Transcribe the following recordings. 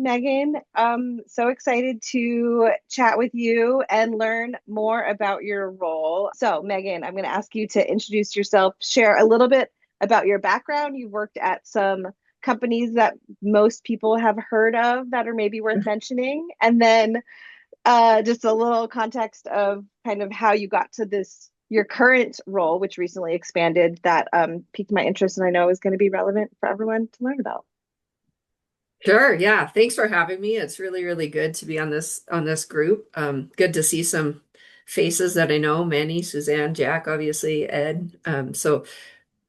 Megan. So excited to chat with you and learn more about your role. So, Megan, I'm going to ask you to introduce yourself, share a little bit about your background. You've worked at some companies that most people have heard of that are maybe worth mentioning, and then just a little context of kind of how you got to your current role, which recently expanded, that piqued my interest and I know is going to be relevant for everyone to learn about. Sure. Yeah. Thanks for having me. It's really, really good to be on this group. Good to see some faces that I know, Manny, Suzanne, Jack, obviously, Ed. So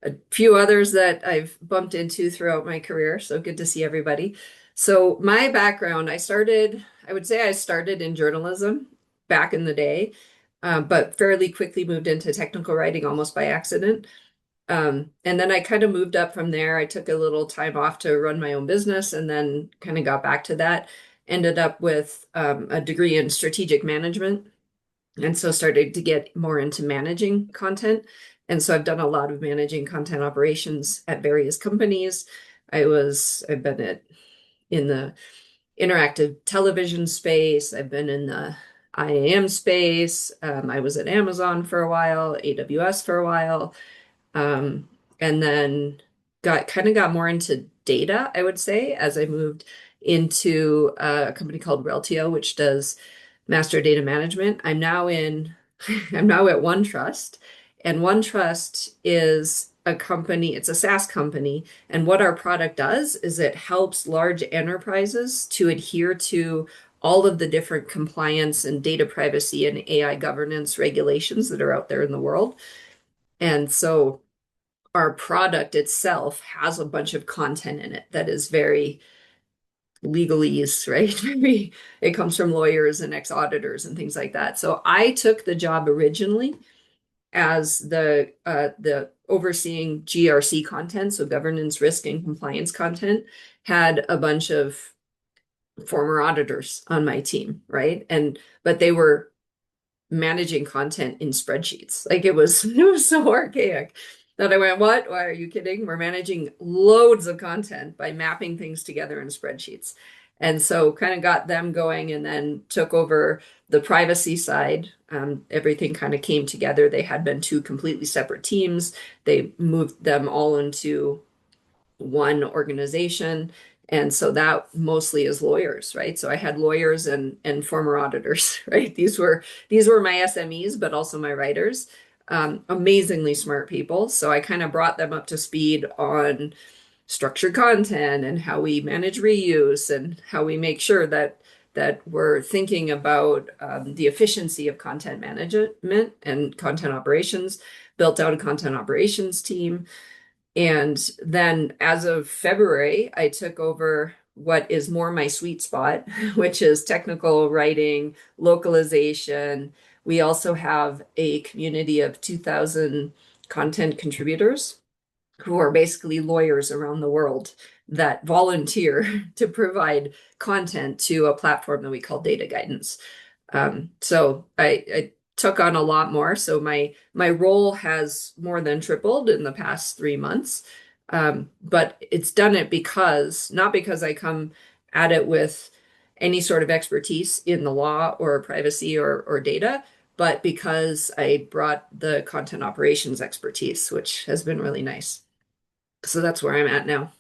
a few others that I've bumped into throughout my career. So good to see everybody. So my background, I would say I started in journalism back in the day, but fairly quickly moved into technical writing almost by accident. And then I kind of moved up from there. I took a little time off to run my own business and then kind of got back to that. Ended up with a degree in strategic management. And so started to get more into managing content. And so I've done a lot of managing content operations at various companies. I've been in the interactive television space. I've been in the IAM space. I was at Amazon for a while, AWS for a while. Um, and then got more into data, I would say, as I moved into a company called Reltio, which does master data management. I'm now at OneTrust, and OneTrust is a company, it's a SaaS company, and what our product does is it helps large enterprises to adhere to all of the different compliance and data privacy and AI governance regulations that are out there in the world. And so our product itself has a bunch of content in it that is very legalese, right? Maybe it comes from lawyers and ex-auditors and things like that. So I took the job originally as the overseeing GRC content, so governance, risk, and compliance content, had a bunch of former auditors on my team, right? But they were managing content in spreadsheets. Like it was so archaic that I went, what? Why are you kidding? We're managing loads of content by mapping things together in spreadsheets. And so kind of got them going and then took over the privacy side. Everything kind of came together. They had been two completely separate teams. They moved them all into one organization. And so that mostly is lawyers, right? So I had lawyers and former auditors, right? These were my SMEs, but also my writers. Amazingly smart people. So I kind of brought them up to speed on structured content and how we manage reuse and how we make sure that we're thinking about the efficiency of content management and content operations. Built out a content operations team. And then as of February, I took over what is more my sweet spot, which is technical writing, localization. We also have a community of 2,000 content contributors who are basically lawyers around the world that volunteer to provide content to a platform that we call Data Guidance. So I took on a lot more. So my role has more than tripled in the past 3 months. But it's done it not because I come at it with any sort of expertise in the law or privacy or data, but because I brought the content operations expertise, which has been really nice. So that's where I'm at now.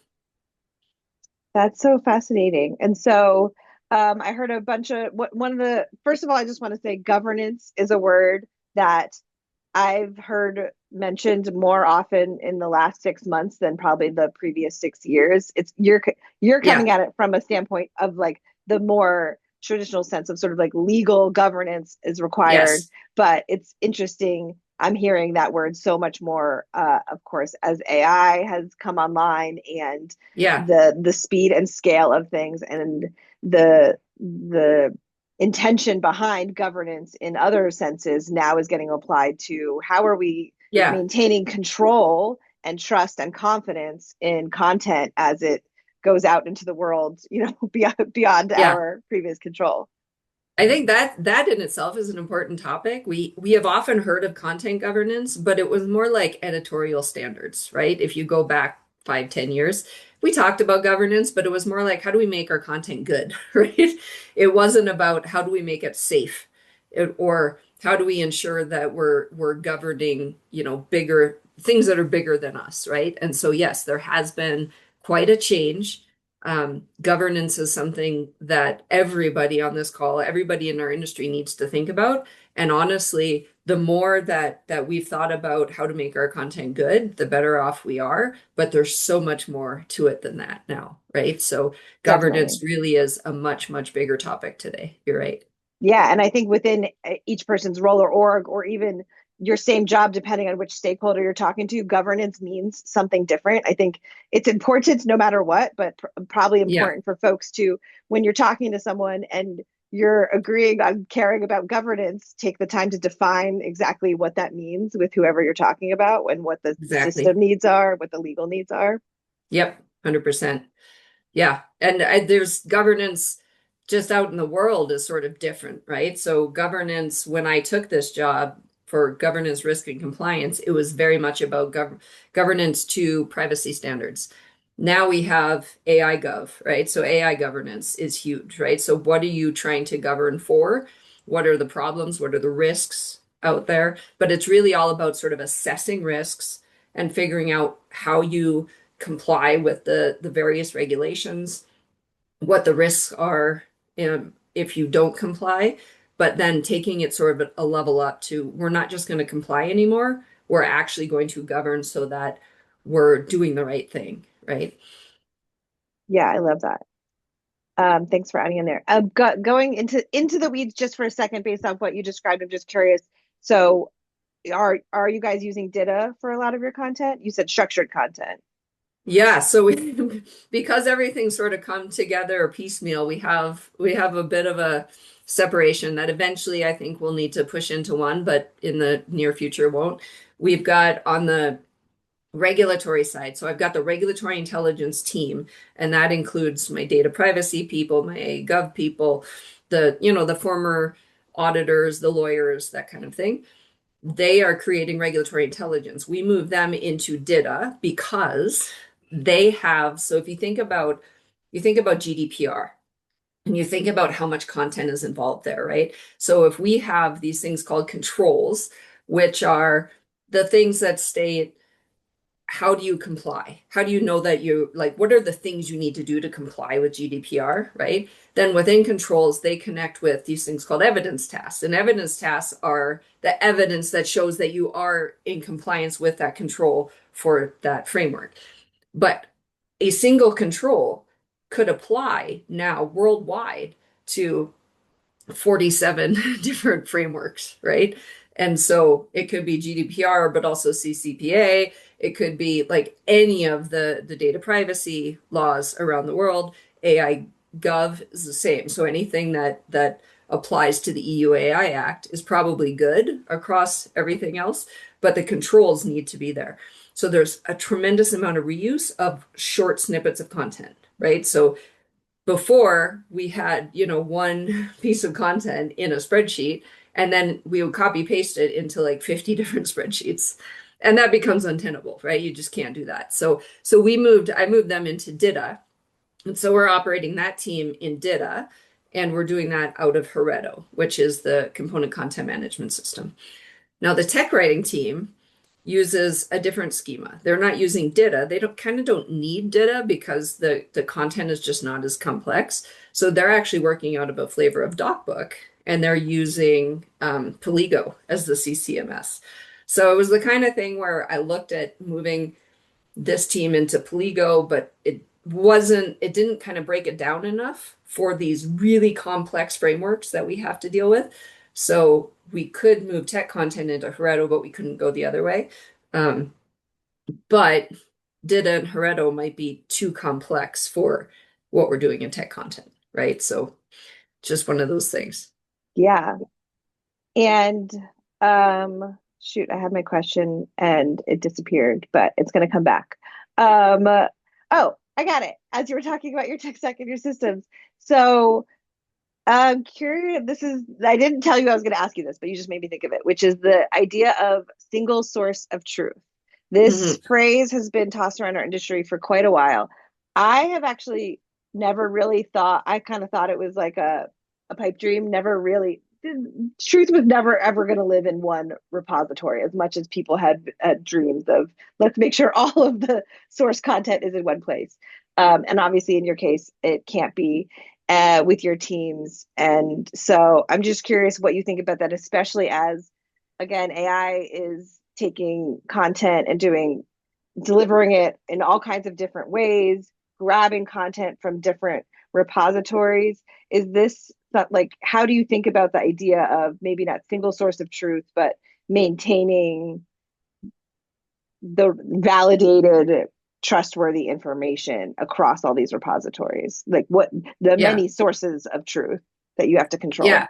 That's so fascinating. And so I heard a bunch of one of the first of all, I just want to say governance is a word that I've heard mentioned more often in the last 6 months than probably the previous 6 years. It's you're Yeah. coming at it from a standpoint of like the more traditional sense of sort of like legal governance is required, Yes. but it's interesting. I'm hearing that word so much more, of course, as AI has come online and Yeah. the speed and scale of things and the intention behind governance in other senses now is getting applied to how are we Yeah. maintaining control and trust and confidence in content as it goes out into the world, beyond Yeah. our previous control. I think that in itself is an important topic. We have often heard of content governance, but it was more like editorial standards, right? If you go back 5, 10 years, we talked about governance, but it was more like how do we make our content good, right? It wasn't about how do we make it safe, or how do we ensure that we're governing, bigger things that are bigger than us, right? And so yes, there has been quite a change. Governance is something that everybody on this call, everybody in our industry needs to think about. And honestly, the more that we've thought about how to make our content good, the better off we are. But there's so much more to it than that now, right? So Definitely. governance really is a much, much bigger topic today. You're right. Yeah, and I think within each person's role or org, or even your same job, depending on which stakeholder you're talking to, governance means something different. I think it's important no matter what, but probably Yeah, important for folks to, when you're talking to someone and you're agreeing on caring about governance, take the time to define exactly what that means with whoever you're talking about and what the exactly. system needs are, what the legal needs are. Yep, 100%. Yeah, and there's governance just out in the world is sort of different, right? So governance, when I took this job for governance, risk, and compliance, it was very much about governance to privacy standards. Now we have AI gov, right? So AI governance is huge, right? So what are you trying to govern for? What are the problems? What are the risks out there? But it's really all about sort of assessing risks and figuring out how you comply with the various regulations, what the risks are, if you don't comply, but then taking it sort of a level up to we're not just going to comply anymore. We're actually going to govern so that we're doing the right thing, right? Yeah, I love that. Thanks for adding in there. Going into the weeds just for a second, based off what you described, I'm just curious. So, are you guys using DITA for a lot of your content? You said structured content. Yeah, so we because everything's sort of come together piecemeal, we have a bit of a separation that eventually I think we'll need to push into one, but in the near future won't. We've got on the regulatory side. So I've got the regulatory intelligence team, and that includes my data privacy people, my gov people, the former auditors, the lawyers, that kind of thing. They are creating regulatory intelligence. We move them into DITA because they have, so if you think about GDPR, and you think about how much content is involved there, right? So if we have these things called controls, which are the things that state how do you comply? How do you know that you like what are the things you need to do to comply with GDPR, right? Then within controls, they connect with these things called evidence tasks. And evidence tasks are the evidence that shows that you are in compliance with that control for that framework. But a single control could apply now worldwide to 47 different frameworks, right? And so it could be GDPR, but also CCPA. It could be like any of the data privacy laws around the world. AI Gov is the same. So anything that applies to the EU AI Act is probably good across everything else, but the controls need to be there. So there's a tremendous amount of reuse of short snippets of content, right? So before we had, one piece of content in a spreadsheet, and then we would copy paste it into like 50 different spreadsheets. And that becomes untenable, right? You just can't do that. So I moved them into DITA. And so we're operating that team in DITA, and we're doing that out of Hereto, which is the component content management system. Now the tech writing team uses a different schema. They're not using DITA. They don't need DITA because the content is just not as complex. So they're actually working out of a flavor of DocBook, and they're using Poligo as the CCMS. So it was the kind of thing where I looked at moving this team into Poligo, but it didn't kind of break it down enough for these really complex frameworks that we have to deal with. So we could move tech content into Hereto, but we couldn't go the other way. Um, but DITA and Hereto might be too complex for what we're doing in tech content, right? So just one of those things. Yeah. And shoot, I had my question and it disappeared, but it's going to come back. Oh, I got it. As you were talking about your tech stack and your systems. So I'm curious, I didn't tell you I was going to ask you this, but you just made me think of it, which is the idea of single source of truth. This Mhm. phrase has been tossed around our industry for quite a while. I have actually never really thought, I kind of thought it was like a pipe dream, never really, truth was never ever going to live in one repository as much as people had dreams of, let's make sure all of the source content is in one place. And obviously, in your case, it can't be with your teams. And so I'm just curious what you think about that, especially as, again, AI is taking content and delivering it in all kinds of different ways, grabbing content from different repositories. Is this like, how do you think about the idea of maybe not single source of truth, but maintaining the validated, trustworthy information across all these repositories? Like, what the Yeah. many sources of truth that you have to control? Yeah.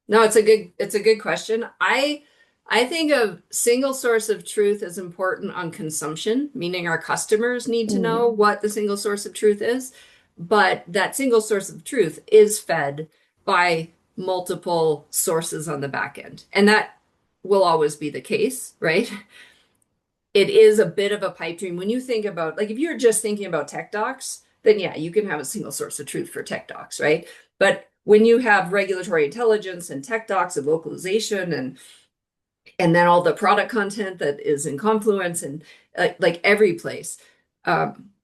No, it's a good question. I think of single source of truth as important on consumption, meaning our customers need to know Mm. what the single source of truth is, but that single source of truth is fed by multiple sources on the back end. And that will always be the case, right? It is a bit of a pipe dream. When you think about, like, if you're just thinking about tech docs, then yeah, you can have a single source of truth for tech docs, right? But when you have regulatory intelligence and tech docs and localization and then all the product content that is in Confluence and like every place,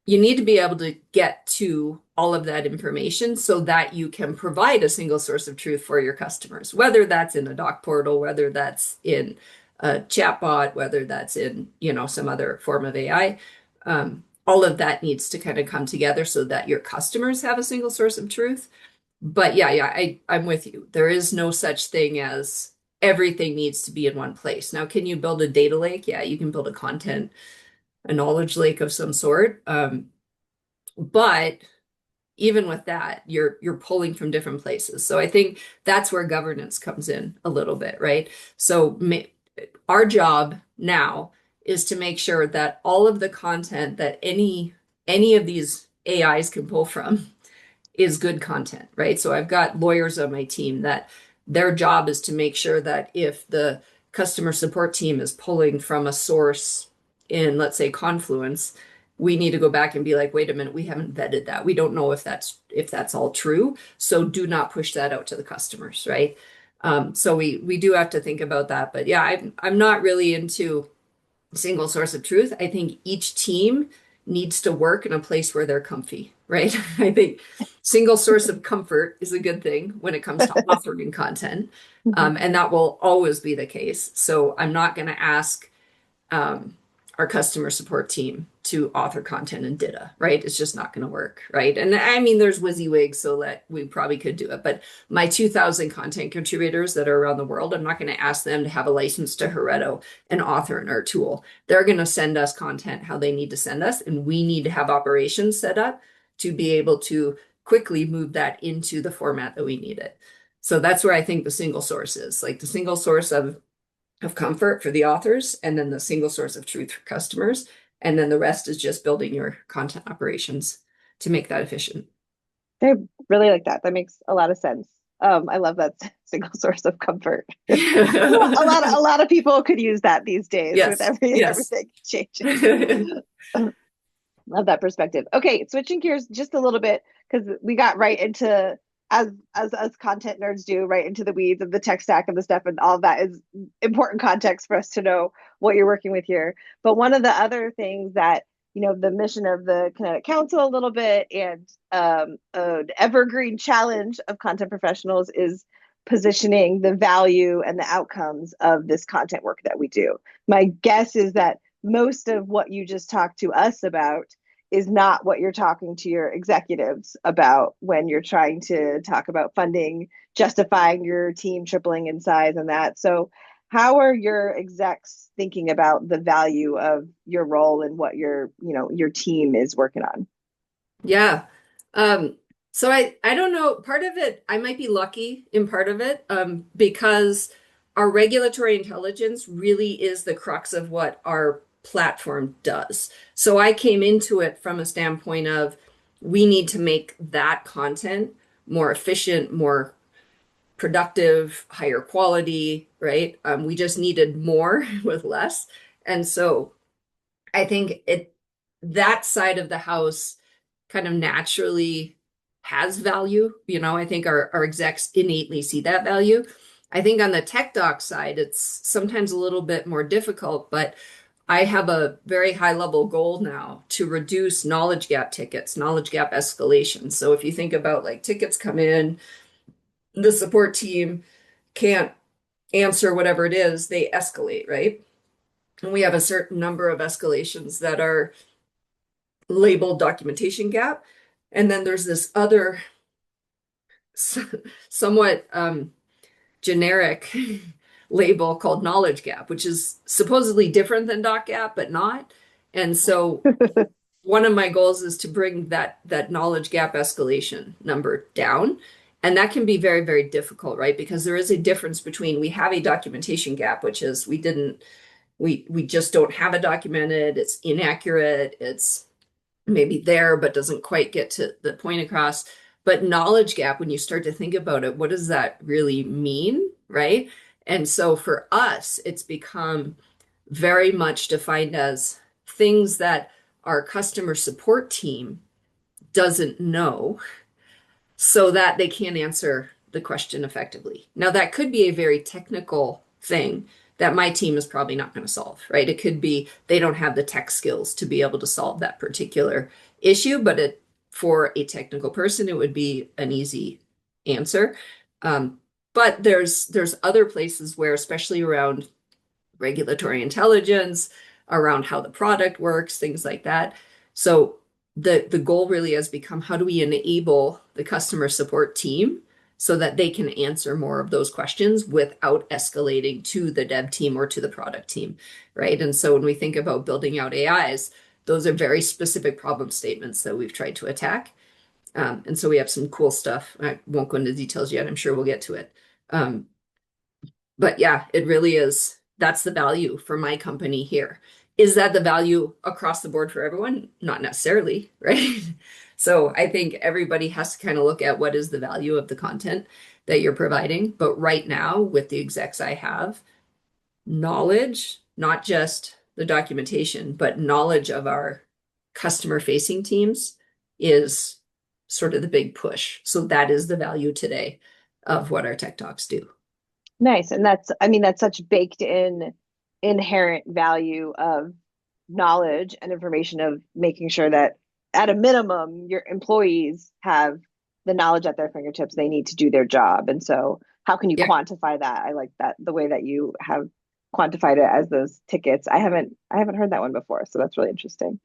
you need to be able to get to all of that information so that you can provide a single source of truth for your customers, whether that's in a doc portal, whether that's in a chatbot, whether that's in, some other form of AI. All of that needs to kind of come together so that your customers have a single source of truth. But yeah, I'm with you. There is no such thing as everything needs to be in one place. Now, can you build a data lake? Yeah, you can build a knowledge lake of some sort. But even with that, you're pulling from different places. So I think that's where governance comes in a little bit, right? So our job now is to make sure that all of the content that any of these AIs can pull from is good content, right? So I've got lawyers on my team that their job is to make sure that if the customer support team is pulling from a source in, let's say, Confluence, we need to go back and be like, wait a minute, we haven't vetted that. We don't know if that's all true. So do not push that out to the customers, right? So we do have to think about that. But yeah, I'm not really into single source of truth. I think each team needs to work in a place where they're comfy, right? I think single source of comfort is a good thing when it comes to authoring content. And that will always be the case. So I'm not going to ask um, our customer support team to author content in DITA, right? It's just not going to work, right? And I mean, there's WYSIWYG, so that we probably could do it. But my 2,000 content contributors that are around the world, I'm not going to ask them to have a license to Hereto and author in our tool. They're going to send us content how they need to send us, and we need to have operations set up to be able to quickly move that into the format that we need it. So that's where I think the single source is, like the single source of comfort for the authors, and then the single source of truth for customers. And then the rest is just building your content operations to make that efficient. I really like that. That makes a lot of sense. I love that single source of comfort. A lot of people could use that these days with Yes, yes. everything changing. Love that perspective. Okay, switching gears just a little bit because we got right into, as content nerds do, right into the weeds of the tech stack of the stuff, and all of that is important context for us to know what you're working with here. But one of the other things that, the mission of the Kinetic Council a little bit, and an evergreen challenge of content professionals, is positioning the value and the outcomes of this content work that we do. My guess is that most of what you just talked to us about is not what you're talking to your executives about when you're trying to talk about funding, justifying your team tripling in size and that. So how are your execs thinking about the value of your role and what your team is working on? Yeah. So I don't know. Part of it, I might be lucky in part of it, because our regulatory intelligence really is the crux of what our platform does. So I came into it from a standpoint of we need to make that content more efficient, more productive, higher quality, right? We just needed more with less. And so I think that side of the house kind of naturally has value. You know, I think our execs innately see that value. I think on the tech doc side, it's sometimes a little bit more difficult, but I have a very high level goal now to reduce knowledge gap tickets, knowledge gap escalation. So if you think about like tickets come in, the support team can't answer whatever it is, they escalate, right? And we have a certain number of escalations that are labeled documentation gap. And then there's this other somewhat generic label called knowledge gap, which is supposedly different than doc gap, but not. And so one of my goals is to bring that knowledge gap escalation number down. And that can be very, very difficult, right? Because there is a difference between we have a documentation gap, which is we just don't have it documented, it's inaccurate, it's maybe there, but doesn't quite get to the point across. But knowledge gap, when you start to think about it, what does that really mean, right? And so for us, it's become very much defined as things that our customer support team doesn't know so that they can't answer the question effectively. Now, that could be a very technical thing that my team is probably not going to solve, right? It could be they don't have the tech skills to be able to solve that particular issue, but for a technical person, it would be an easy answer. But there's other places where, especially around regulatory intelligence, around how the product works, things like that. So the goal really has become how do we enable the customer support team so that they can answer more of those questions without escalating to the dev team or to the product team, right? And so when we think about building out AIs, those are very specific problem statements that we've tried to attack. And so we have some cool stuff. I won't go into details yet. I'm sure we'll get to it. But yeah, it really is. That's the value for my company here. Is that the value across the board for everyone? Not necessarily, right? So I think everybody has to kind of look at what is the value of the content that you're providing. But right now, with the execs I have, knowledge, not just the documentation, but knowledge of our customer facing teams is sort of the big push. So that is the value today of what our tech talks do. Nice. And I mean, that's such baked in inherent value of knowledge and information of making sure that at a minimum, your employees have the knowledge at their fingertips they need to do their job. And so how can you Yeah. quantify that? I like that the way that you have quantified it as those tickets. I haven't heard that one before, so that's really interesting.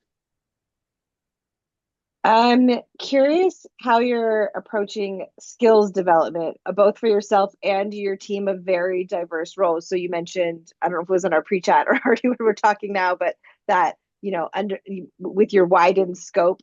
I'm curious how you're approaching skills development, both for yourself and your team of very diverse roles. So you mentioned, I don't know if it was in our pre-chat or already when we're talking now, but that, under with your widened scope,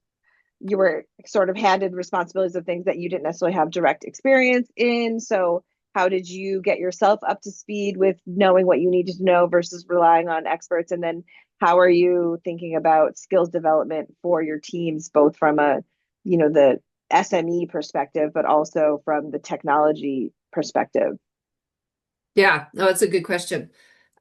you were sort of handed responsibilities of things that you didn't necessarily have direct experience in. So how did you get yourself up to speed with knowing what you needed to know versus relying on experts? And then how are you thinking about skills development for your teams, both from the SME perspective, but also from the technology perspective? Yeah, no, it's a good question.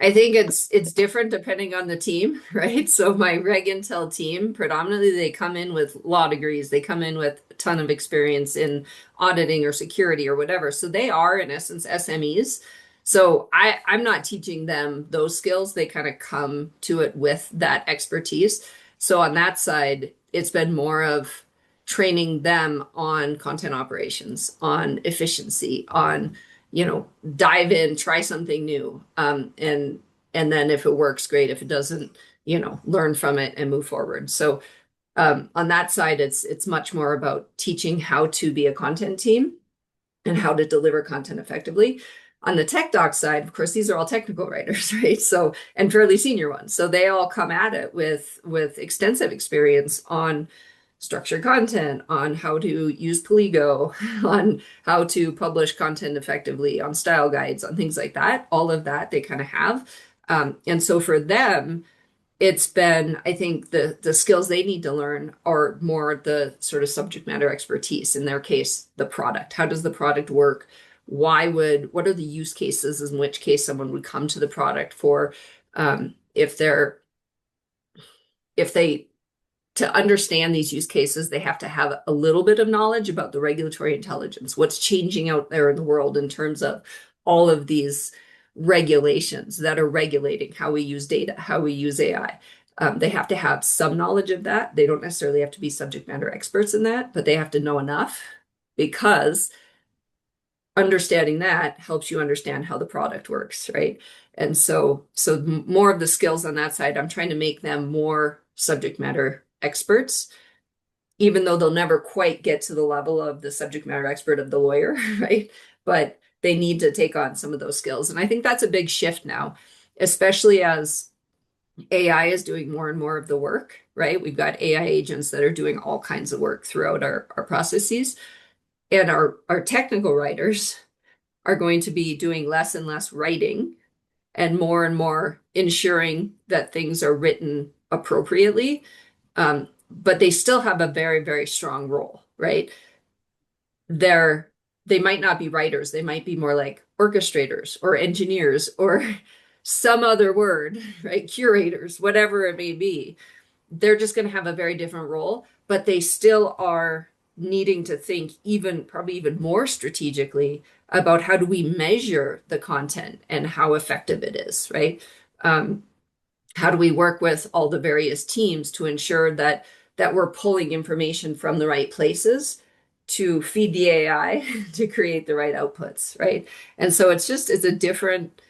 I think it's different depending on the team, right? So my Reg Intel team, predominantly they come in with law degrees. They come in with a ton of experience in auditing or security or whatever. So they are in essence SMEs. So I'm not teaching them those skills. They kind of come to it with that expertise. So on that side, it's been more of training them on content operations, on efficiency, on dive in, try something new. And then if it works, great. If it doesn't, learn from it and move forward. So on that side, it's much more about teaching how to be a content team and how to deliver content effectively. On the tech doc side, of course, these are all technical writers, right? So, and fairly senior ones. So they all come at it with extensive experience on structured content, on how to use Polygo, on how to publish content effectively, on style guides, on things like that. All of that they kind of have. And so for them, it's been, I think the skills they need to learn are more the sort of subject matter expertise. In their case, the product. How does the product work? What are the use cases in which case someone would come to the product for if they to understand these use cases, they have to have a little bit of knowledge about the regulatory intelligence, what's changing out there in the world in terms of all of these regulations that are regulating how we use data, how we use AI. They have to have some knowledge of that. They don't necessarily have to be subject matter experts in that, but they have to know enough because understanding that helps you understand how the product works, right? And so more of the skills on that side, I'm trying to make them more subject matter experts, even though they'll never quite get to the level of the subject matter expert of the lawyer, right? But they need to take on some of those skills. And I think that's a big shift now, especially as AI is doing more and more of the work, right? We've got AI agents that are doing all kinds of work throughout our processes. And our technical writers are going to be doing less and less writing and more ensuring that things are written appropriately. But they still have a very, very strong role, right? They're they might not be writers, they might be more like orchestrators or engineers or some other word, right? Curators, whatever it may be. They're just going to have a very different role, but they still are needing to think probably even more strategically about how do we measure the content and how effective it is, right? Um, how do we work with all the various teams to ensure that we're pulling information from the right places to feed the AI to create the right outputs, right? And so it's a different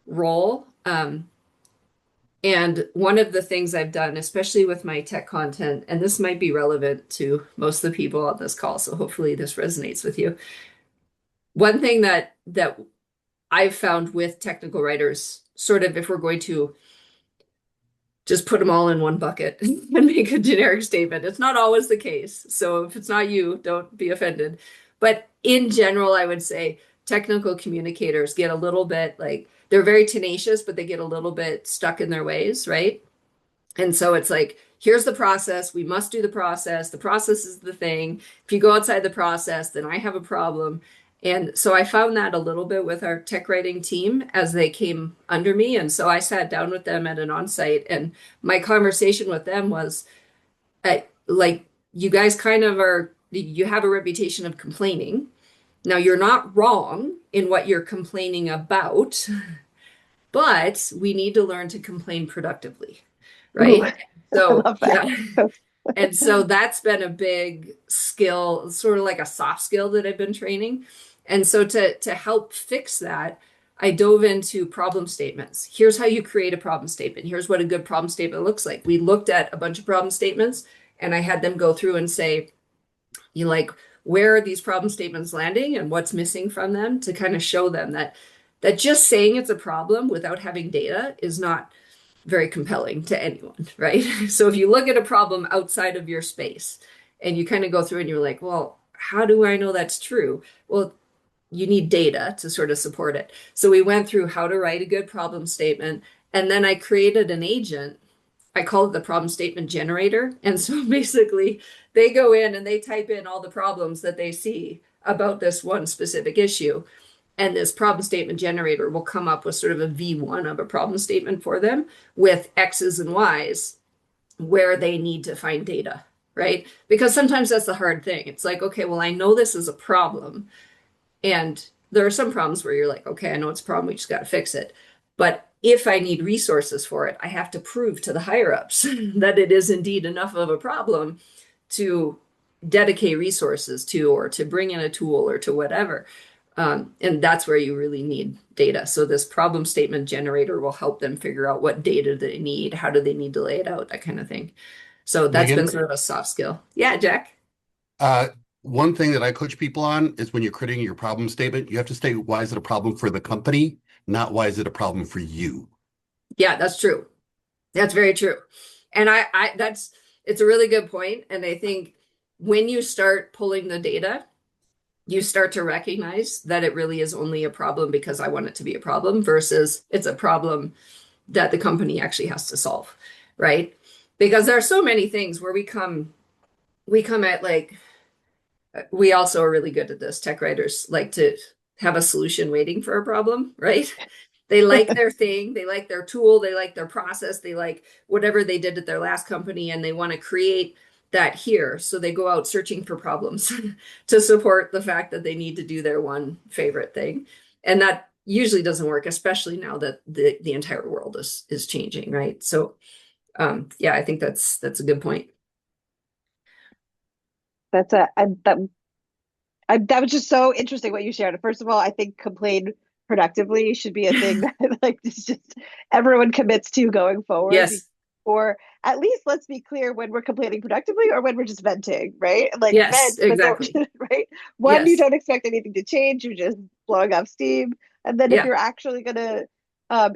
role. And one of the things I've done, especially with my tech content, and this might be relevant to most of the people on this call, so hopefully this resonates with you. One thing that I've found with technical writers, sort of if we're going to just put them all in one bucket and make a generic statement. It's not always the case. So if it's not you, don't be offended. But in general, I would say technical communicators get a little bit like they're very tenacious, but they get a little bit stuck in their ways, right? And so it's like, here's the process. We must do the process. The process is the thing. If you go outside the process, then I have a problem. And so I found that a little bit with our tech writing team as they came under me. And so I sat down with them at an onsite, and my conversation with them was like, you guys kind of you have a reputation of complaining. Now, you're not wrong in what you're complaining about, but we need to learn to complain productively, Ooh, right? I So, love that. yeah. And so that's been a big skill, sort of like a soft skill that I've been training. And so to help fix that, I dove into problem statements. Here's how you create a problem statement. Here's what a good problem statement looks like. We looked at a bunch of problem statements, and I had them go through and say, you like, where are these problem statements landing and what's missing from them, to kind of show them that just saying it's a problem without having data is not very compelling to anyone, right? So if you look at a problem outside of your space and you kind of go through and you're like, well, how do I know that's true? Well, you need data to sort of support it. So we went through how to write a good problem statement. And then I created an agent. I call it the problem statement generator. And so basically, they go in and they type in all the problems that they see about this one specific issue. And this problem statement generator will come up with sort of a V1 of a problem statement for them with X's and Y's where they need to find data, right? Because sometimes that's the hard thing. It's like, okay, well, I know this is a problem. And there are some problems where you're like, okay, I know it's a problem. We just got to fix it. But if I need resources for it, I have to prove to the higher ups that it is indeed enough of a problem to dedicate resources to, or to bring in a tool, or to whatever. And that's where you really need data. So this problem statement generator will help them figure out what data they need, how do they need to lay it out, that kind of thing. So that's been Megan, sort of a soft skill. Yeah, Jack. uh, one thing that I coach people on is when you're creating your problem statement, you have to say, why is it a problem for the company, not why is it a problem for you? Yeah, that's true. That's very true. And it's a really good point. And I think when you start pulling the data, you start to recognize that it really is only a problem because I want it to be a problem versus it's a problem that the company actually has to solve, right? Because there are so many things where we come at like, we also are really good at this. Tech writers like to have a solution waiting for a problem, right? They like their thing, they like their tool, they like their process, they like whatever they did at their last company, and they want to create that here. So they go out searching for problems to support the fact that they need to do their one favorite thing. And that usually doesn't work, especially now that the entire world is changing, right? So yeah, I think that's a good point. That's a I, that that was just so interesting what you shared. First of all, I think complain productively should be a thing that like just everyone commits to going forward. Yes, Or at least let's be clear when we're complaining productively or when we're just venting, right? Like yes, vent, but don't, exactly. right? One, you Yes, don't expect anything to change. You're just blowing off steam. And then if yeah. you're actually going to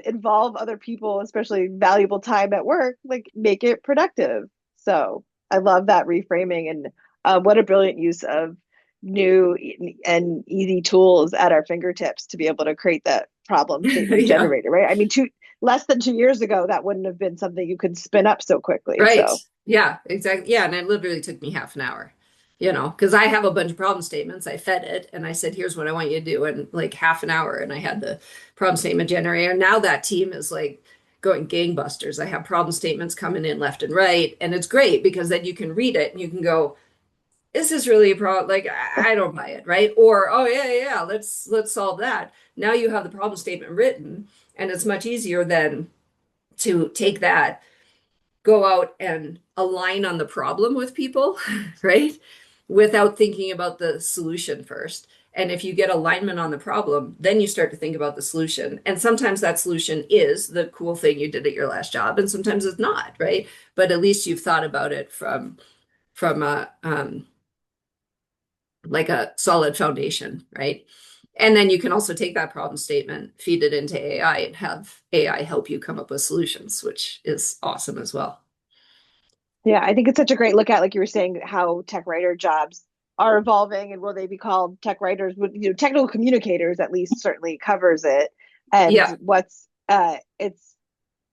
involve other people, especially valuable time at work, like make it productive. So I love that reframing, and what a brilliant use of new and easy tools at our fingertips to be able to create that problem statement Yeah. generator, right? I mean, less than 2 years ago, that wouldn't have been something you could spin up so quickly. Right. So Yeah, exactly. Yeah. And it literally took me half an hour, because I have a bunch of problem statements. I fed it and I said, here's what I want you to do in like half an hour. And I had the problem statement generator. Now that team is like going gangbusters. I have problem statements coming in left and right. And it's great because then you can read it and you can go, is this really a problem? Like, I don't buy it, right? Or, oh yeah, let's solve that. Now you have the problem statement written, and it's much easier than to take that, go out and align on the problem with people, right? Without thinking about the solution first. And if you get alignment on the problem, then you start to think about the solution. And sometimes that solution is the cool thing you did at your last job, and sometimes it's not, right? But at least you've thought about it from a like a solid foundation, right? And then you can also take that problem statement, feed it into AI, and have AI help you come up with solutions, which is awesome as well. yeah, I think it's such a great look at, like you were saying, how tech writer jobs are evolving, and will they be called tech writers? Would technical communicators at least certainly covers it. And Yeah, what's it's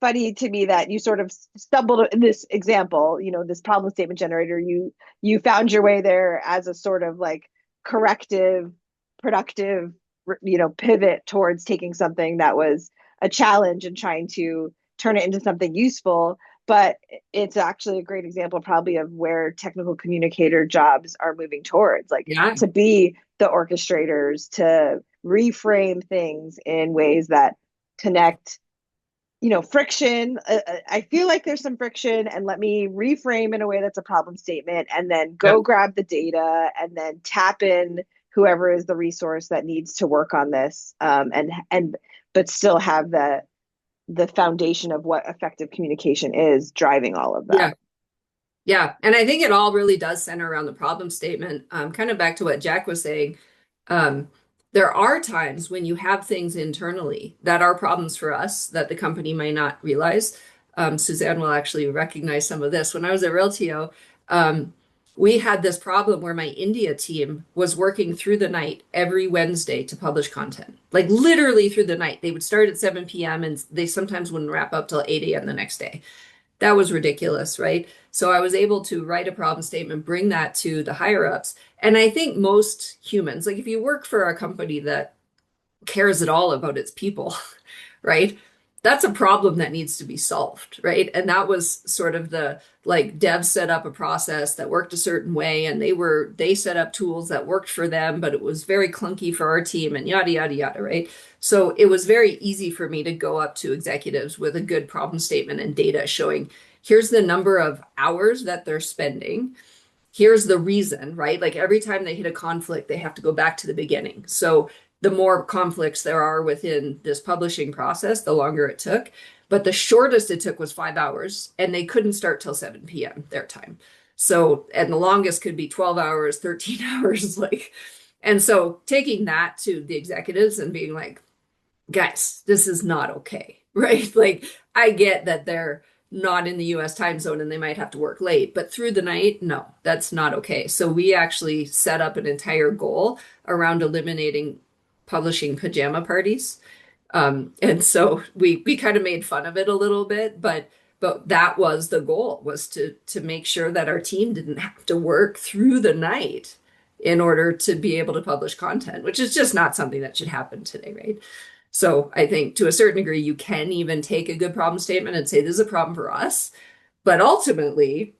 funny to me that you sort of stumbled in this example, this problem statement generator. You found your way there as a sort of like corrective, productive, pivot towards taking something that was a challenge and trying to turn it into something useful. But it's actually a great example, probably, of where technical communicator jobs are moving towards, like yeah, to be the orchestrators, to reframe things in ways that connect friction. I feel like there's some friction, and let me reframe in a way that's a problem statement, and then yeah, go grab the data, and then tap in whoever is the resource that needs to work on this, and but still have the foundation of what effective communication is driving all of that. yeah. Yeah, and I think it all really does center around the problem statement. Kind of back to what Jack was saying. Um, there are times when you have things internally that are problems for us that the company might not realize. Suzanne will actually recognize some of this. When I was at Realtio, we had this problem where my India team was working through the night every Wednesday to publish content, like literally through the night. They would start at 7 p.m. and they sometimes wouldn't wrap up till 8 a.m. the next day. That was ridiculous, right? So I was able to write a problem statement, bring that to the higher ups. And I think most humans, like if you work for a company that cares at all about its people, right? That's a problem that needs to be solved, right? And that was sort of the like dev set up a process that worked a certain way, and they set up tools that worked for them, but it was very clunky for our team and yada yada yada, right? So it was very easy for me to go up to executives with a good problem statement and data showing here's the number of hours that they're spending, here's the reason, right? Like every time they hit a conflict, they have to go back to the beginning. So the more conflicts there are within this publishing process, the longer it took. But the shortest it took was 5 hours, and they couldn't start till 7 p.m. their time. So, and the longest could be 12 hours, 13 hours. Like, and so taking that to the executives and being like, guys, this is not okay, right? Like, I get that they're not in the US time zone and they might have to work late, but through the night, no, that's not okay. So we actually set up an entire goal around eliminating publishing pajama parties. And so we kind of made fun of it a little bit, but that was the goal, was to make sure that our team didn't have to work through the night in order to be able to publish content, which is just not something that should happen today, right? So I think to a certain degree, you can even take a good problem statement and say, this is a problem for us. But ultimately,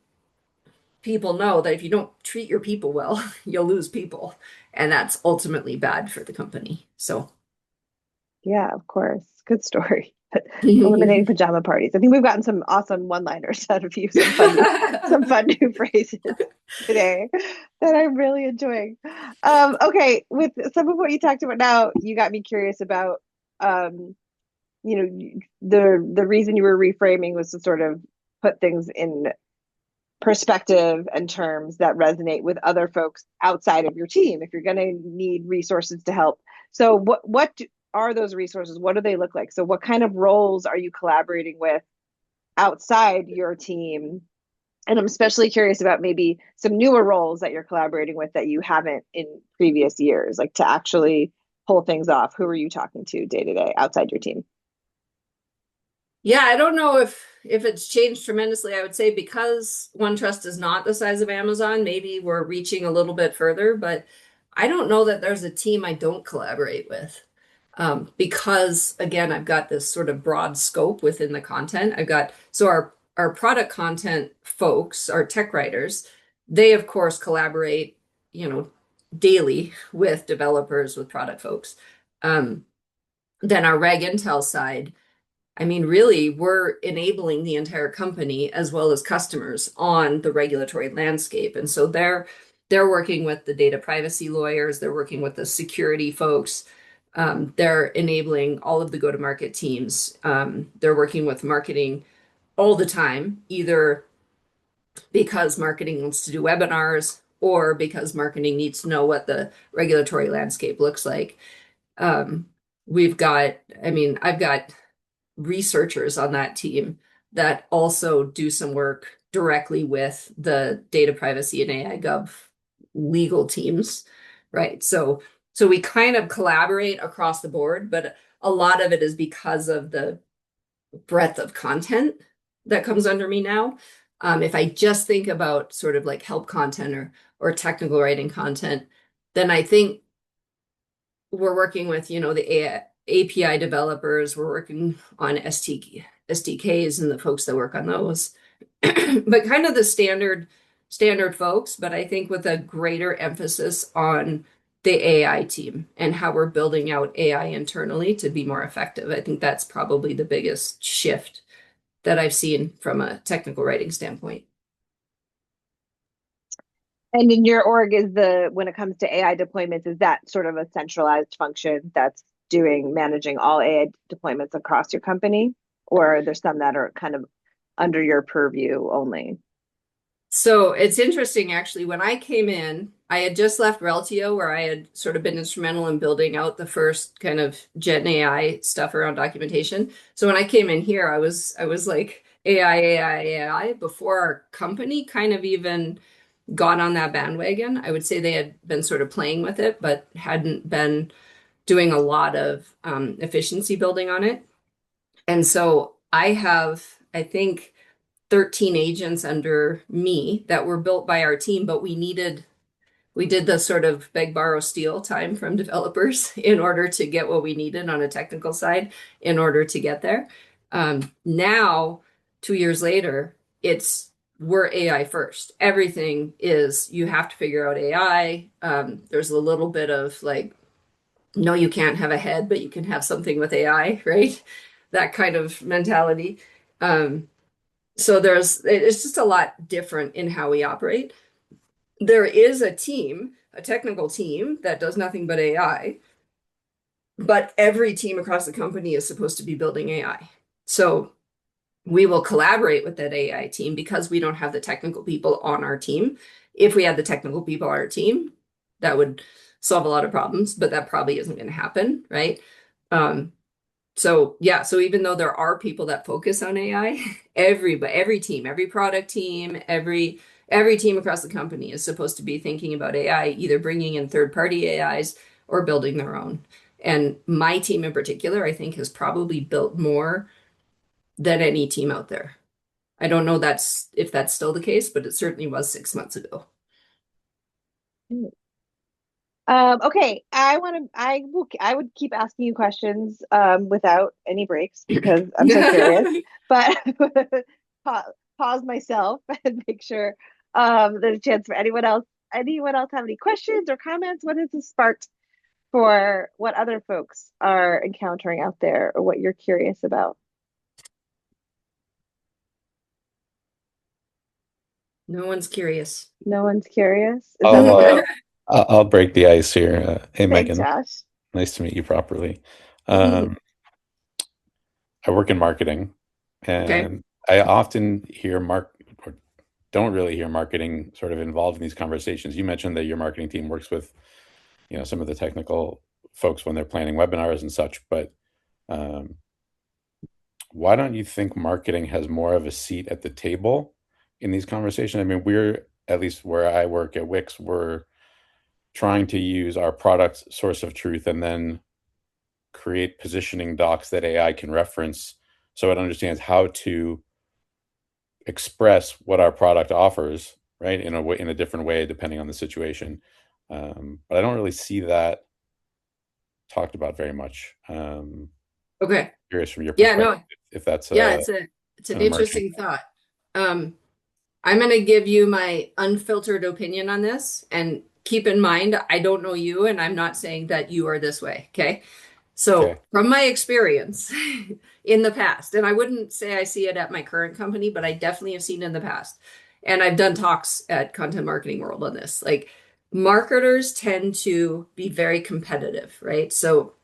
people know that if you don't treat your people well, you'll lose people. And that's ultimately bad for the company. So, Yeah, of course. Good story. Eliminating pajama parties. I think we've gotten some awesome one-liners out of you, some fun new phrases today that I'm really enjoying. Okay, with some of what you talked about now, you got me curious about the reason you were reframing was to sort of put things in perspective and terms that resonate with other folks outside of your team if you're going to need resources to help. So are those resources? What do they look like? So what kind of roles are you collaborating with outside your team? And I'm especially curious about maybe some newer roles that you're collaborating with that you haven't in previous years, like to actually pull things off. Who are you talking to day to day outside your team? Yeah, I don't know if it's changed tremendously. I would say because OneTrust is not the size of Amazon, maybe we're reaching a little bit further, but I don't know that there's a team I don't collaborate with. Because again, I've got this sort of broad scope within the content. So our product content folks, our tech writers, they of course collaborate, you know, daily with developers, with product folks. Um, then our reg intel side, I mean, really, we're enabling the entire company as well as customers on the regulatory landscape. And so they're working with the data privacy lawyers, they're working with the security folks, they're enabling all of the go-to-market teams. They're working with marketing all the time, either because marketing wants to do webinars or because marketing needs to know what the regulatory landscape looks like. Um, I've got researchers on that team that also do some work directly with the data privacy and AI gov legal teams, right? So we kind of collaborate across the board, but a lot of it is because of the breadth of content that comes under me now. If I just think about sort of like help content or technical writing content, then I think we're working with, the API developers, we're working on SDKs and the folks that work on those, but kind of the standard folks, but I think with a greater emphasis on the AI team and how we're building out AI internally to be more effective. I think that's probably the biggest shift that I've seen from a technical writing standpoint. And in your org, when it comes to AI deployments, is that sort of a centralized function that's managing all AI deployments across your company? Or there's some that are kind of under your purview only? So it's interesting, actually. When I came in, I had just left Reltio, where I had sort of been instrumental in building out the first kind of Gen AI stuff around documentation. So when I came in here, I was like AI before our company kind of even got on that bandwagon. I would say they had been sort of playing with it, but hadn't been doing a lot of efficiency building on it. And so I have, I think, 13 agents under me that were built by our team, but we did the sort of beg, borrow, steal time from developers in order to get what we needed on a technical side in order to get there. Now, 2 years later, we're AI first. Everything is, you have to figure out AI. There's a little bit of like, no, you can't have a head, but you can have something with AI, right? That kind of mentality. Um, so it's just a lot different in how we operate. There is a technical team that does nothing but AI, but every team across the company is supposed to be building AI. So we will collaborate with that AI team because we don't have the technical people on our team. If we had the technical people on our team, that would solve a lot of problems, but that probably isn't going to happen, right? Um, so yeah, so even though there are people that focus on AI, every team, every product team, every team across the company is supposed to be thinking about AI, either bringing in third-party AIs or building their own. And my team in particular, I think, has probably built more than any team out there. I don't know if that's still the case, but it certainly was 6 months ago. Okay, I would keep asking you questions without any breaks because I'm so curious. But pause myself and make sure there's a chance for anyone else have any questions or comments. What has this sparked for what other folks are encountering out there or what you're curious about? No one's curious. No one's curious. Is that I'll okay? I'll break the ice here. Hey Thanks, Megan, Josh. nice to meet you properly. Um, I work in marketing, Okay. and I often hear or don't really hear marketing sort of involved in these conversations. You mentioned that your marketing team works with, some of the technical folks when they're planning webinars and such, but um, why don't you think marketing has more of a seat at the table in these conversations? I mean, we're, at least where I work at Wix, we're trying to use our product source of truth and then create positioning docs that AI can reference so it understands how to express what our product offers, right? In a way, in a different way, depending on the situation. But I don't really see that talked about very much. Okay. Curious from your Yeah, perspective no, if that's yeah, it's an an emerging. interesting thought. Um, I'm going to give you my unfiltered opinion on this. And keep in mind, I don't know you, and I'm not saying that you are this way. Okay. So, Okay. from my experience in the past, and I wouldn't say I see it at my current company, but I definitely have seen it in the past. And I've done talks at Content Marketing World on this. Like, marketers tend to be very competitive, right? So,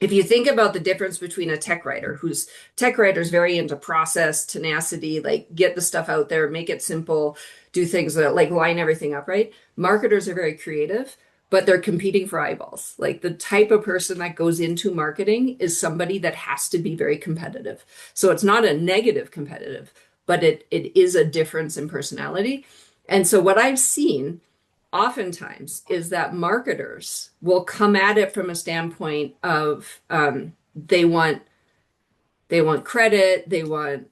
if you think about the difference between a tech writer who's tech writer is very into process tenacity, like get the stuff out there, make it simple, do things that like line everything up, right? Marketers are very creative, but they're competing for eyeballs. Like the type of person that goes into marketing is somebody that has to be very competitive. So it's not a negative competitive, but it is a difference in personality. And so what I've seen oftentimes is that marketers will come at it from a standpoint of they want credit, they want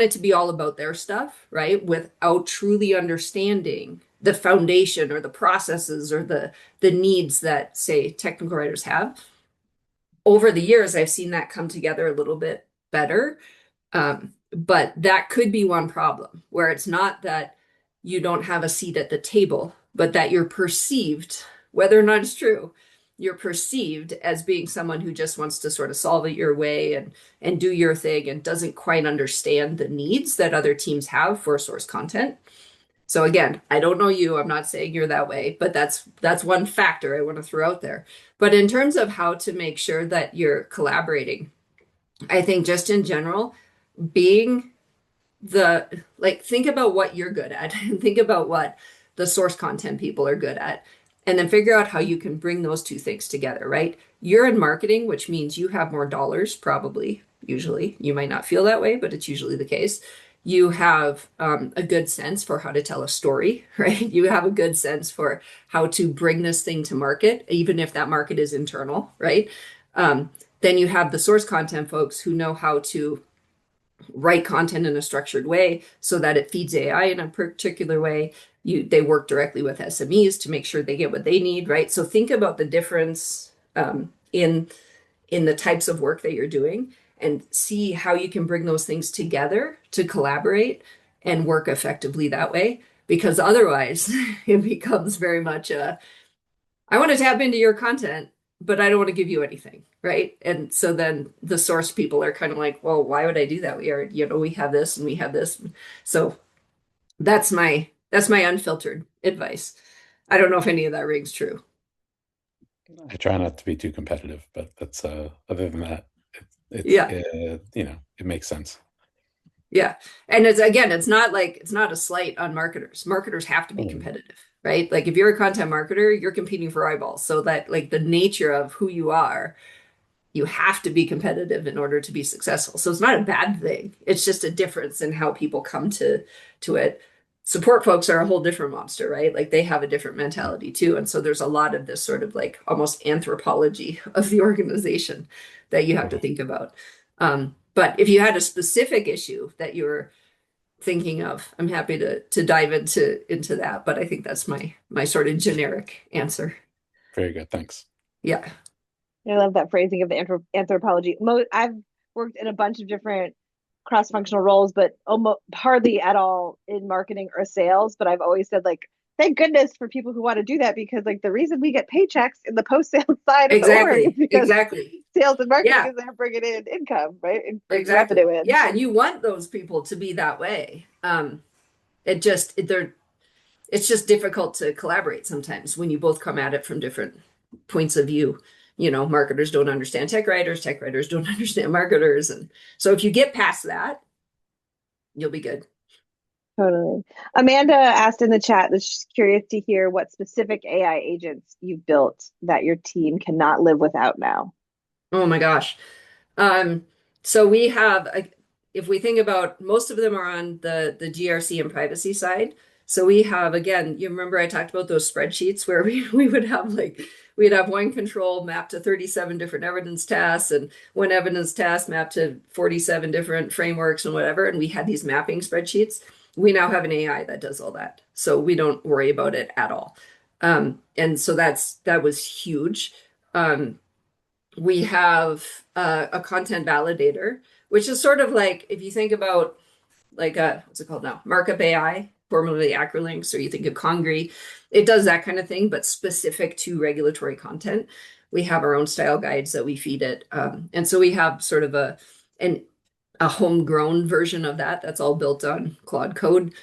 it to be all about their stuff, right? Without truly understanding the foundation or the processes or the needs that say technical writers have. Over the years, I've seen that come together a little bit better. But that could be one problem where it's not that you don't have a seat at the table, but that you're perceived, whether or not it's true, you're perceived as being someone who just wants to sort of solve it your way and do your thing and doesn't quite understand the needs that other teams have for source content. So again, I don't know you, I'm not saying you're that way, but that's one factor I want to throw out there. But in terms of how to make sure that you're collaborating, I think just in general, being think about what you're good at and think about what the source content people are good at and then figure out how you can bring those two things together, right? You're in marketing, which means you have more dollars, probably. Usually you might not feel that way, but it's usually the case. You have a good sense for how to tell a story, right? You have a good sense for how to bring this thing to market, even if that market is internal, right? Then you have the source content folks who know how to write content in a structured way so that it feeds AI in a particular way. They work directly with SMEs to make sure they get what they need, right? So think about the difference in the types of work that you're doing and see how you can bring those things together to collaborate and work effectively that way. Because otherwise, it becomes very much I want to tap into your content, but I don't want to give you anything, right? And so then the source people are kind of like, well, why would I do that? We have this and we have this. So that's my unfiltered advice. I don't know if any of that rings true. I try not to be too competitive, but that's other than that, Yeah. it makes sense. Yeah. And it's not a slight on marketers. Marketers have to be Mm. competitive, right? Like if you're a content marketer, you're competing for eyeballs. So that like the nature of who you have to be competitive in order to be successful. So it's not a bad thing. It's just a difference in how people come to it. Support folks are a whole different monster, right? Like they have a different mentality too. And so there's a lot of this sort of like almost anthropology of the organization that you have to think about. But if you had a specific issue that you were thinking of, I'm happy to dive into that. But I think that's my sort of generic answer. Very good. Thanks. Yeah. I love that phrasing of the anthropology. I've worked in a bunch of different cross-functional roles, but almost hardly at all in marketing or sales. But I've always said, like, thank goodness for people who want to do that, because like the reason we get paychecks in the post-sales side of the org is Exactly. because Exactly. sales and marketing Yeah. is there bringing in income, right? And bringing Exactly. revenue in. Yeah, and you want those people to be that way. It's just difficult to collaborate sometimes when you both come at it from different points of view. You know, marketers don't understand tech writers don't understand marketers. And so if you get past that, you'll be good. Totally. Amanda asked in the chat that she's curious to hear what specific AI agents you've built that your team cannot live without now. Oh my gosh. So we have, if we think about, most of them are on the GRC and privacy side. So we have, again, you remember I talked about those spreadsheets where we would have we'd have one control mapped to 37 different evidence tasks and one evidence task mapped to 47 different frameworks and whatever. And we had these mapping spreadsheets. We now have an AI that does all that. So we don't worry about it at all. And so that was huge. We have a content validator, which is sort of like, if you think about like what's it called now? Markup AI, formerly Acrolinks, or you think of Congri, it does that kind of thing, but specific to regulatory content. We have our own style guides that we feed it. And so we have sort of a homegrown version of that that's all built on Claude Code.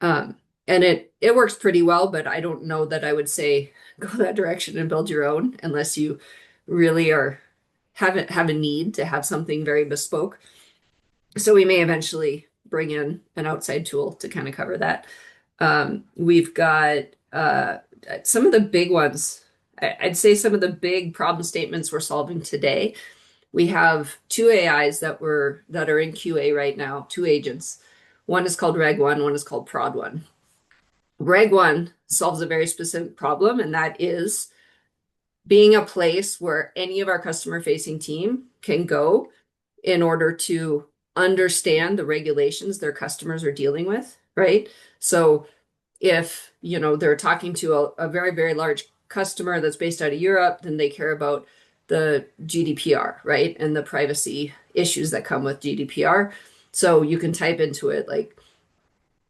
And it works pretty well, but I don't know that I would say go that direction and build your own unless you really have a need to have something very bespoke. So we may eventually bring in an outside tool to kind of cover that. We've got some of the big ones. I'd say some of the big problem statements we're solving today. We have two AIs that are in QA right now, two agents. One is called Reg1, one is called Prod1. Reg1 solves a very specific problem, and that is being a place where any of our customer-facing team can go in order to understand the regulations their customers are dealing with, right? So if, they're talking to a very, very large customer that's based out of Europe, then they care about the GDPR, right? And the privacy issues that come with GDPR. So you can type into it like,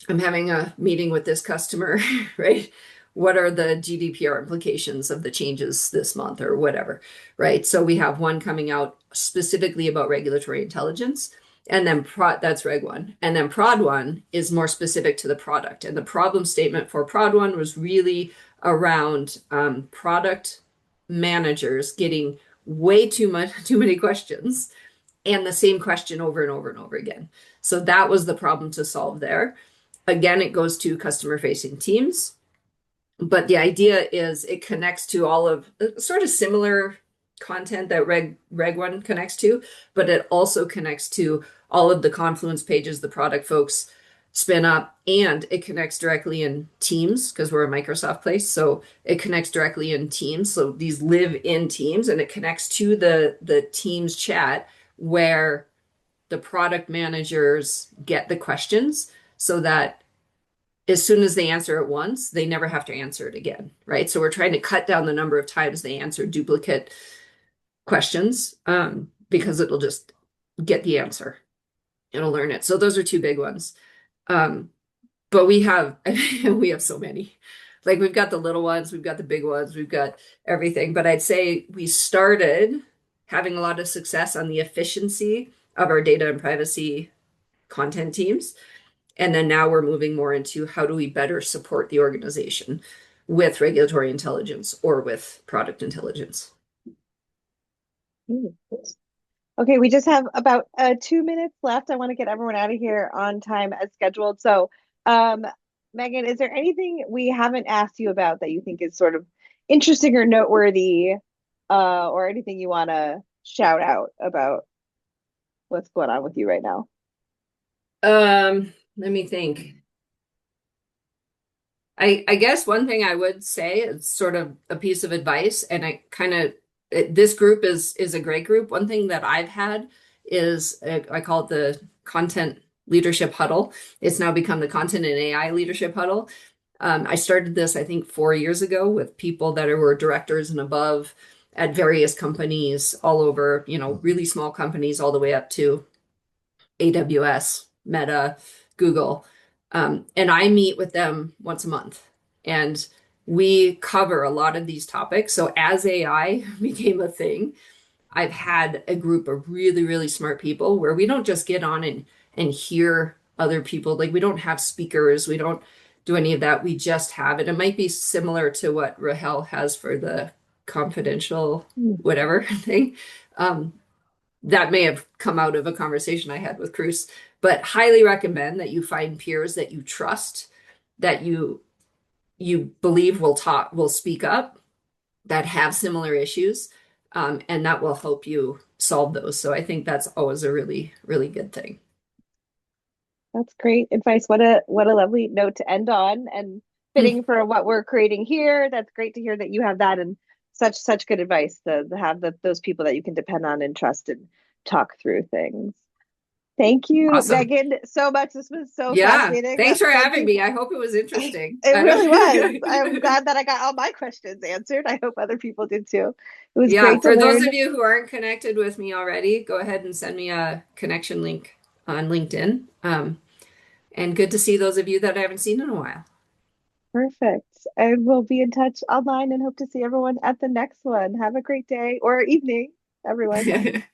I'm having a meeting with this customer, right? What are the GDPR implications of the changes this month or whatever, right? So we have one coming out specifically about regulatory intelligence, and then that's Reg 1. And then Prod 1 is more specific to the product. And the problem statement for Prod 1 was really around product managers getting way too many questions and the same question over and over and over again. So that was the problem to solve there. Again, it goes to customer-facing teams, but the idea is it connects to all of sort of similar content that Reg 1 connects to, but it also connects to all of the Confluence pages the product folks spin up, and it connects directly in Teams because we're a Microsoft place. So it connects directly in Teams. So these live in Teams, and it connects to the Teams chat where the product managers get the questions, so that as soon as they answer it once, they never have to answer it again, right? So we're trying to cut down the number of times they answer duplicate questions because it'll just get the answer. It'll learn it. So those are two big ones. But we have so many. Like we've got the little ones, we've got the big ones, we've got everything. But I'd say we started having a lot of success on the efficiency of our data and privacy content teams. And then now we're moving more into how do we better support the organization with regulatory intelligence or with product intelligence. Okay, we just have about 2 minutes left. I want to get everyone out of here on time as scheduled. So, Megan, is there anything we haven't asked you about that you think is sort of interesting or noteworthy, or anything you want to shout out about what's going on with you right now? Let me think. I guess one thing I would say is sort of a piece of advice, and this group is a great group. One thing that I've had is I call it the content leadership huddle. It's now become the content and AI leadership huddle. I started this, I think, 4 years ago with people that were directors and above at various companies all over, really small companies all the way up to AWS, Meta, Google. And I meet with them once a month. And we cover a lot of these topics. So as AI became a thing, I've had a group of really, really smart people where we don't just get on and hear other people. Like we don't have speakers, we don't do any of that. We just have it. It might be similar to what Rahel has for the confidential whatever thing. That may have come out of a conversation I had with Cruz, but highly recommend that you find peers that you trust, that you believe will speak up, that have similar issues, and that will help you solve those. So I think that's always a really, really good thing. That's great advice. What a lovely note to end on, and fitting for what we're creating here. That's great to hear that you have that, and such good advice to have those people that you can depend on and trust and talk through things. Thank you, Awesome. Megan, so much. This was so fascinating. Thanks for having me. I hope it was interesting. It really was. I'm glad that I got all my questions answered. I hope other people did too. It was great to for learn. those of you who aren't connected with me already, go ahead and send me a connection link on LinkedIn. And good to see those of you that I haven't seen in a while. Perfect. I will be in touch online and hope to see everyone at the next one. Have a great day or evening, everyone.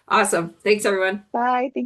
Awesome. Thanks, everyone. Bye. Thank you.